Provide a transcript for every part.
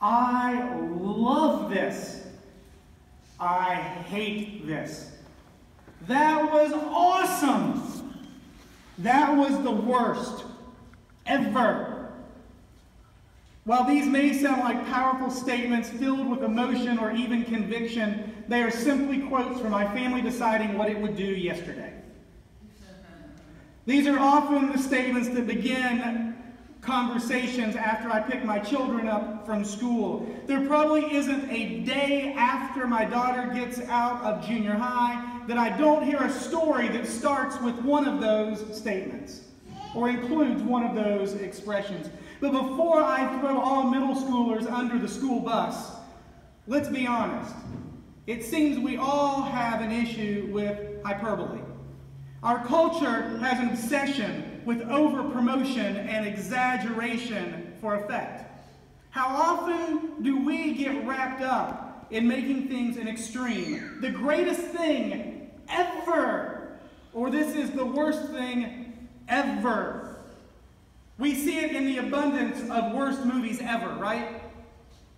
I love this. I hate this. That was awesome. That was the worst ever. While these may sound like powerful statements filled with emotion or even conviction, they are simply quotes from my family deciding what it would do yesterday. These are often the statements that begin conversations after I pick my children up from school. There probably isn't a day after my daughter gets out of junior high that I don't hear a story that starts with one of those statements or includes one of those expressions. But before I throw all middle schoolers under the school bus, let's be honest. It seems we all have an issue with hyperbole. Our culture has an obsession with over-promotion and exaggeration for effect. How often do we get wrapped up in making things an extreme? The greatest thing ever, or this is the worst thing ever. We see it in the abundance of worst movies ever, right?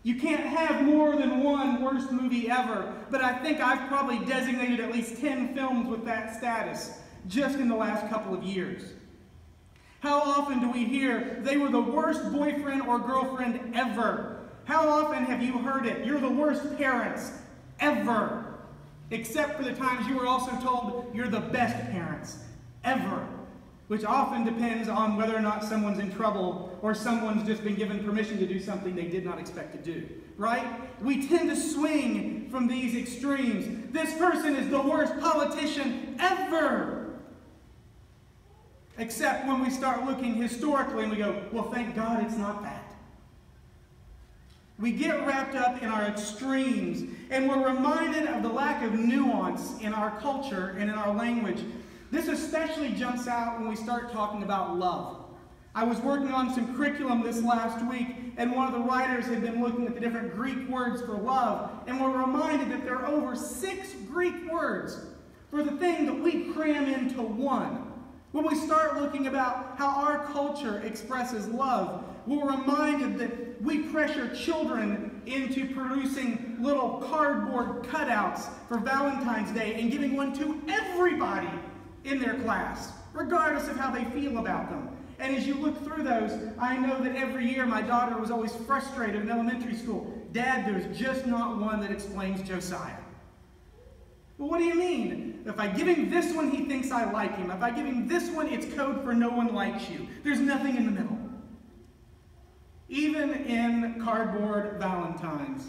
You can't have more than one worst movie ever, but I think I've probably designated at least 10 films with that status just in the last couple of years. How often do we hear, they were the worst boyfriend or girlfriend ever? How often have you heard it, you're the worst parents ever? Except for the times you were also told you're the best parents ever, which often depends on whether or not someone's in trouble or someone's just been given permission to do something they did not expect to do, right? We tend to swing from these extremes. This person is the worst politician ever. Except when we start looking historically and we go, well, thank God it's not that. We get wrapped up in our extremes, and we're reminded of the lack of nuance in our culture and in our language. This especially jumps out when we start talking about love. I was working on some curriculum this last week, and one of the writers had been looking at the different Greek words for love, and we're reminded that there are over 6 Greek words for the thing that we cram into one. When we start looking about how our culture expresses love, we're reminded that we pressure children into producing little cardboard cutouts for Valentine's Day and giving one to everybody in their class, regardless of how they feel about them. And as you look through those, I know that every year my daughter was always frustrated in elementary school. Dad, there's just not one that explains Josiah. Well, what do you mean? If I give him this one, he thinks I like him. If I give him this one, it's code for no one likes you. There's nothing in the middle. Even in cardboard Valentines,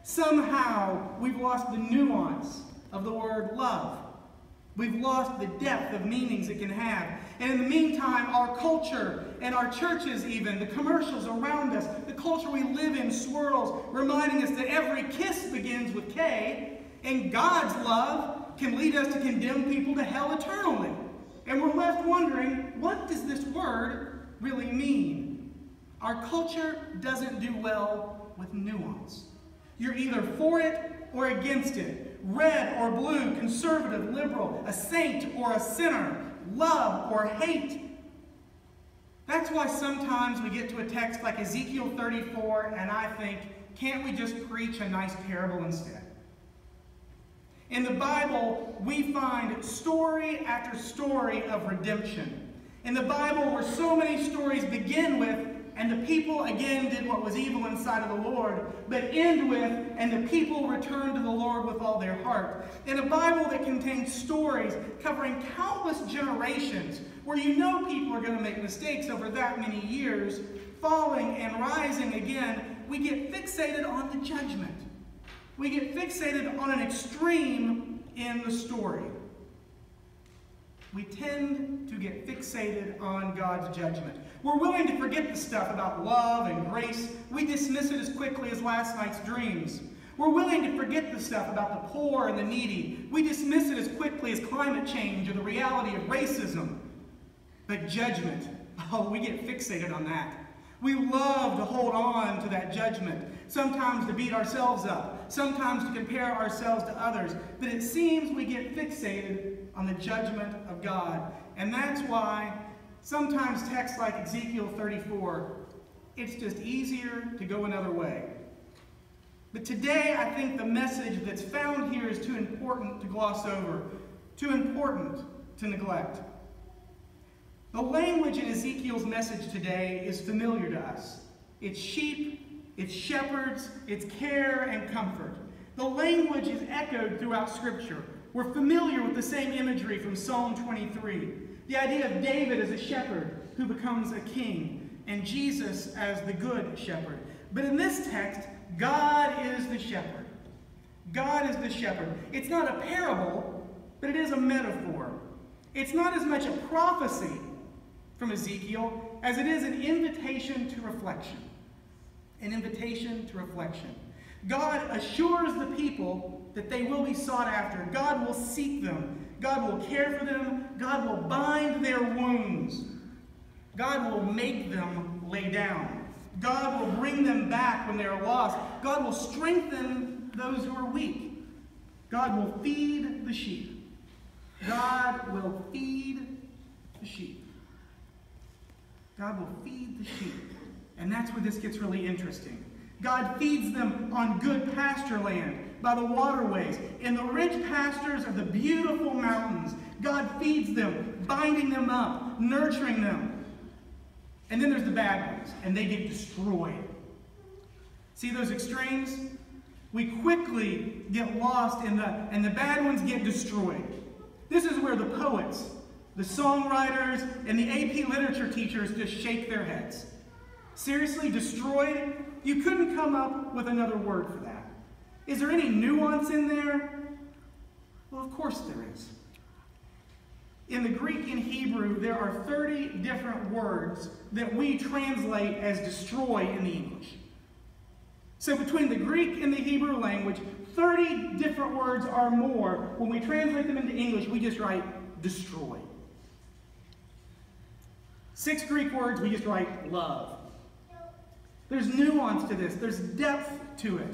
somehow we've lost the nuance of the word love. We've lost the depth of meanings it can have. And in the meantime, our culture and our churches even, the commercials around us, the culture we live in swirls, reminding us that every kiss begins with K, and God's love can lead us to condemn people to hell eternally. And we're left wondering, what does this word really mean? Our culture doesn't do well with nuance. You're either for it or against it. Red or blue, conservative, liberal, a saint or a sinner, love or hate. That's why sometimes we get to a text like Ezekiel 34 and I think, can't we just preach a nice parable instead? In the Bible, we find story after story of redemption. In the Bible, where so many stories begin with, and the people again did what was evil in sight of the Lord, but end with, and the people returned to the Lord with all their heart. In a Bible that contains stories covering countless generations, where you know people are going to make mistakes over that many years, falling and rising again, we get fixated on the judgment. We get fixated on an extreme in the story. We tend to get fixated on God's judgment. We're willing to forget the stuff about love and grace. We dismiss it as quickly as last night's dreams. We're willing to forget the stuff about the poor and the needy. We dismiss it as quickly as climate change or the reality of racism. But judgment, oh, we get fixated on that. We love to hold on to that judgment, sometimes to beat ourselves up, sometimes to compare ourselves to others. But it seems we get fixated on the judgment of God. And that's why sometimes texts like Ezekiel 34, it's just easier to go another way. But today, I think the message that's found here is too important to gloss over, too important to neglect. The language in Ezekiel's message today is familiar to us. It's sheep, it's shepherds, it's care and comfort. The language is echoed throughout Scripture. We're familiar with the same imagery from Psalm 23. The idea of David as a shepherd who becomes a king, and Jesus as the good shepherd. But in this text, God is the shepherd. God is the shepherd. It's not a parable, but it is a metaphor. It's not as much a prophecy from Ezekiel as it is an invitation to reflection. An invitation to reflection. God assures the people that they will be sought after. God will seek them. God will care for them. God will bind their wounds. God will make them lay down. God will bring them back when they are lost. God will strengthen those who are weak. God will feed the sheep. God will feed the sheep. God will feed the sheep. And that's where this gets really interesting. God feeds them on good pasture land, by the waterways, in the rich pastures of the beautiful mountains. God feeds them, binding them up, nurturing them. And then there's the bad ones, and they get destroyed. See those extremes? We quickly get lost in and the bad ones get destroyed. This is where the poets, the songwriters, and the AP literature teachers just shake their heads. Seriously, destroyed? You couldn't come up with another word for that. Is there any nuance in there? Well, of course there is. In the Greek and Hebrew, there are 30 different words that we translate as destroy in the English. So between the Greek and the Hebrew language, 30 different words or more. When we translate them into English, we just write destroy. 6 Greek words, we just write love. There's nuance to this. There's depth to it.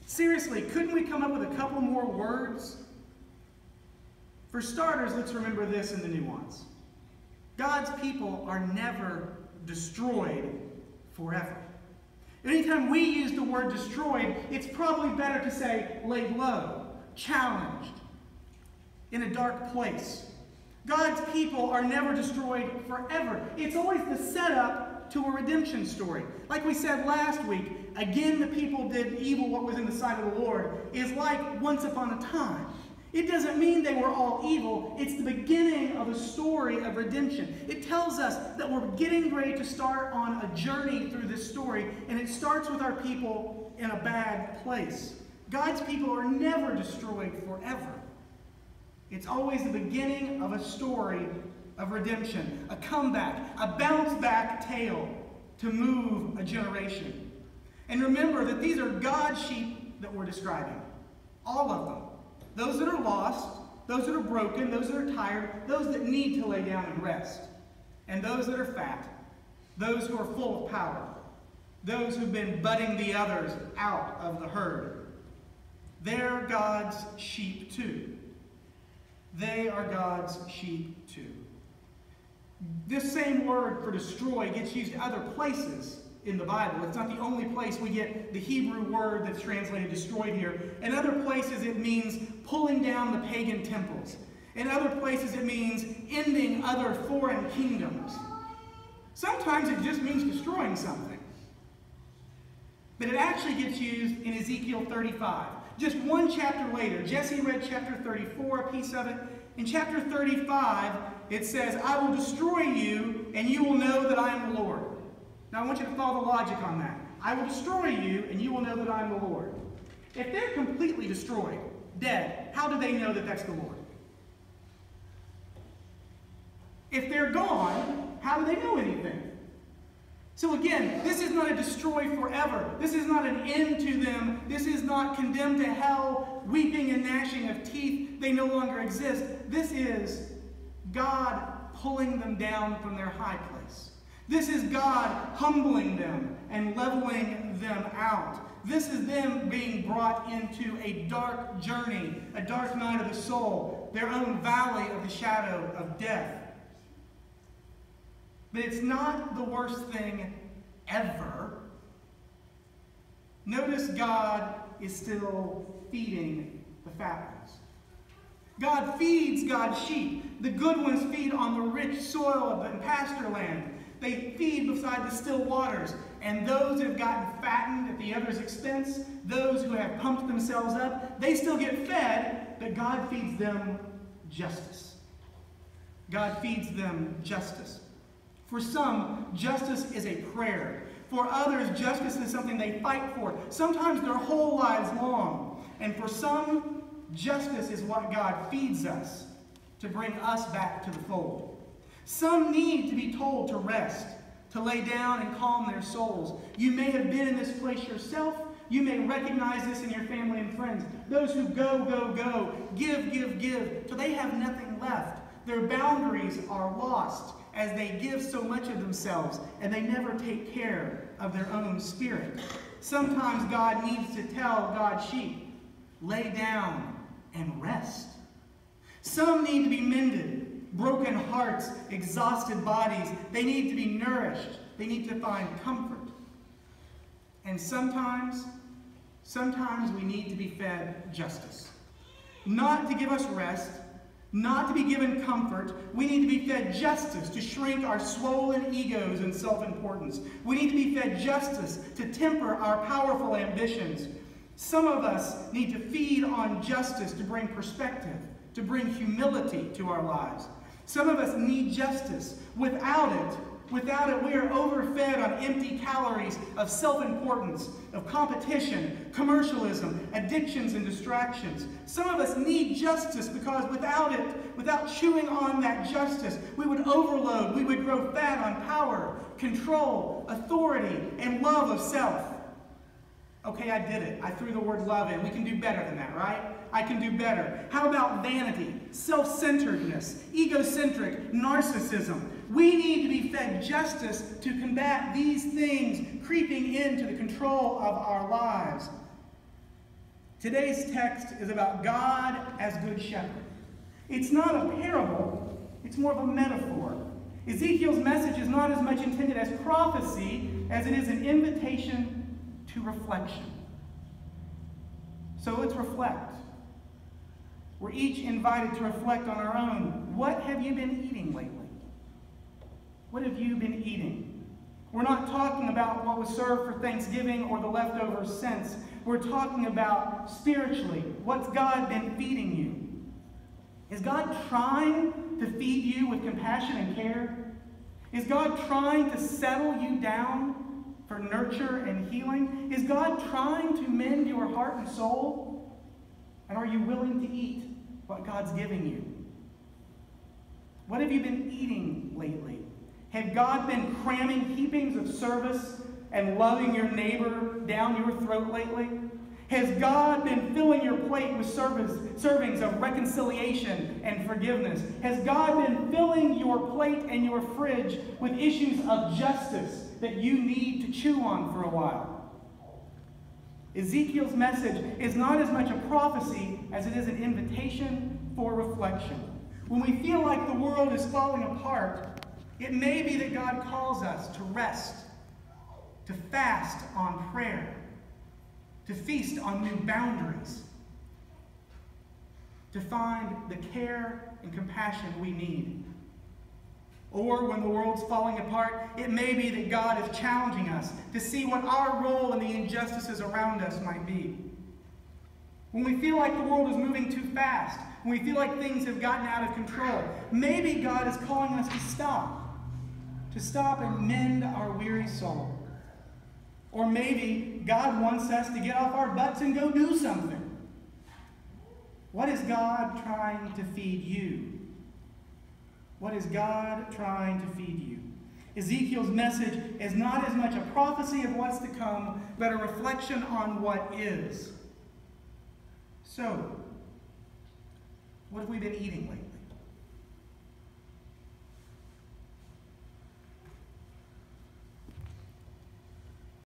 Seriously, couldn't we come up with a couple more words? For starters, let's remember this in the nuance. God's people are never destroyed forever. Anytime we use the word destroyed, it's probably better to say laid low, challenged, in a dark place. God's people are never destroyed forever. It's always the setup to a redemption story. Like we said last week, again the people did evil what was in the sight of the Lord is like once upon a time. It doesn't mean they were all evil. It's the beginning of a story of redemption. It tells us that we're getting ready to start on a journey through this story, and it starts with our people in a bad place. God's people are never destroyed forever. It's always the beginning of a story of redemption, a comeback, a bounce-back tale to move a generation. And remember that these are God's sheep that we're describing, all of them. Those that are lost, those that are broken, those that are tired, those that need to lay down and rest, and those that are fat, those who are full of power, those who've been butting the others out of the herd. They're God's sheep too. They are God's sheep too. This same word for destroy gets used other places in the Bible. It's not the only place we get the Hebrew word that's translated destroyed here. In other places it means pulling down the pagan temples. In other places it means ending other foreign kingdoms. Sometimes it just means destroying something. But it actually gets used in Ezekiel 35. Just one chapter later, Jesse read chapter 34, a piece of it. In chapter 35, it says, I will destroy you, and you will know that I am the Lord. Now I want you to follow the logic on that. I will destroy you, and you will know that I am the Lord. If they're completely destroyed, dead, how do they know that that's the Lord? If they're gone, how do they know anything? So again, this is not a destroy forever. This is not an end to them. This is not condemned to hell, weeping and gnashing of teeth. They no longer exist. This is God pulling them down from their high place. This is God humbling them and leveling them out. This is them being brought into a dark journey, a dark night of the soul, their own valley of the shadow of death. But it's not the worst thing ever. Notice God is still feeding the fat ones. God feeds God's sheep. The good ones feed on the rich soil of the pasture land. They feed beside the still waters. And those who have gotten fattened at the other's expense, those who have pumped themselves up, they still get fed, but God feeds them justice. God feeds them justice. For some, justice is a prayer. For others, justice is something they fight for, sometimes their whole lives long. And for some, justice is what God feeds us to bring us back to the fold. Some need to be told to rest, to lay down and calm their souls. You may have been in this place yourself. You may recognize this in your family and friends. Those who go, go, go, give, give, give, till they have nothing left. Their boundaries are lost as they give so much of themselves, and they never take care of their own spirit. Sometimes God needs to tell God's sheep, lay down and rest. Some need to be mended, broken hearts, exhausted bodies. They need to be nourished. They need to find comfort. And sometimes we need to be fed justice. Not to give us rest, not to be given comfort. We need to be fed justice to shrink our swollen egos and self-importance. We need to be fed justice to temper our powerful ambitions. Some of us need to feed on justice to bring perspective, to bring humility to our lives. Some of us need justice. Without it, we are overfed on empty calories of self-importance, of competition, commercialism, addictions, and distractions. Some of us need justice because without it, without chewing on that justice, we would overload, we would grow fat on power, control, authority, and love of self. Okay, I did it. I threw the word love in. We can do better than that, right? I can do better. How about vanity, self-centeredness, egocentric, narcissism? We need to be fed justice to combat these things creeping into the control of our lives. Today's text is about God as Good Shepherd. It's not a parable, it's more of a metaphor. Ezekiel's message is not as much intended as prophecy as it is an invitation to reflection. So let's reflect. We're each invited to reflect on our own. What have you been eating lately? What have you been eating? We're not talking about what was served for Thanksgiving or the leftovers since. We're talking about spiritually. What's God been feeding you? Is God trying to feed you with compassion and care? Is God trying to settle you down for nurture and healing? Is God trying to mend your heart and soul? And are you willing to eat what God's giving you? What have you been eating lately? Have God been cramming heapings of service and loving your neighbor down your throat lately? Has God been filling your plate with servings of reconciliation and forgiveness? Has God been filling your plate and your fridge with issues of justice that you need to chew on for a while? Ezekiel's message is not as much a prophecy as it is an invitation for reflection. When we feel like the world is falling apart, it may be that God calls us to rest, to fast on prayer, to feast on new boundaries, to find the care and compassion we need. Or when the world's falling apart, it may be that God is challenging us to see what our role in the injustices around us might be. When we feel like the world is moving too fast, when we feel like things have gotten out of control, maybe God is calling us to stop and mend our weary soul. Or maybe God wants us to get off our butts and go do something. What is God trying to feed you? What is God trying to feed you? Ezekiel's message is not as much a prophecy of what's to come, but a reflection on what is. So, what have we been eating lately?